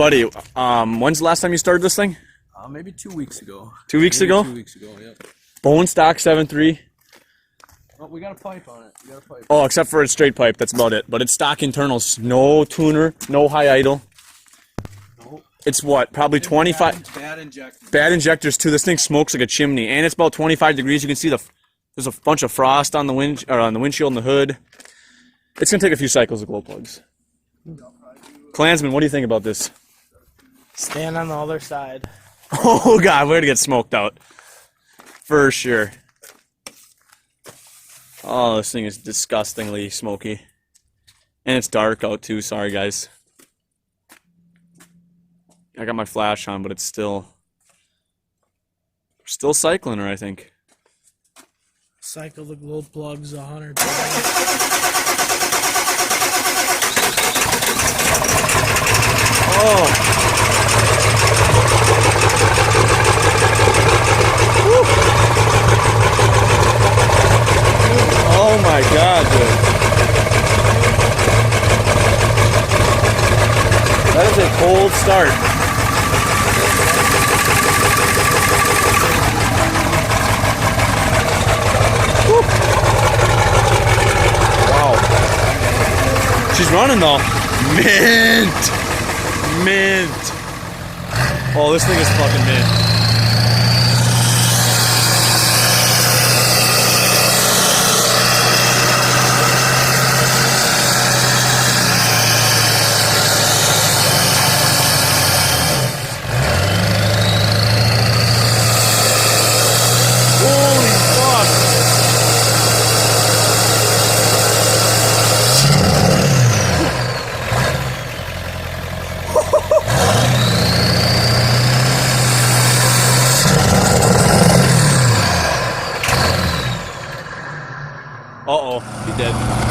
buddy, when's the last time you started this thing? Maybe 2 weeks ago. 2 weeks ago? 2 weeks ago, yeah. Bone stock 7.3. Oh, we got a pipe on it. We got a pipe. Oh, except for its straight pipe. That's about it. But it's stock internals. No tuner. No high idle. Nope. It's what? Probably 25. Bad injectors. Bad injectors too. This thing smokes like a chimney, and it's about 25 degrees. You can see there's a bunch of frost on the windshield and the hood. It's gonna take a few cycles of glow plugs. Klansman, what do you think about this? Stand on the other side. Oh God, we're gonna get smoked out for sure. Oh, this thing is disgustingly smoky, and it's dark out too. Sorry, guys. I got my flash on, but it's still cycling her, I think. Cycle the glow plugs 100 Oh. Woo. Oh my God, dude. That is a cold start. Woo. Wow. She's running though. Mint. Oh, this thing is fucking mint. Holy fuck. Uh-oh, he dead.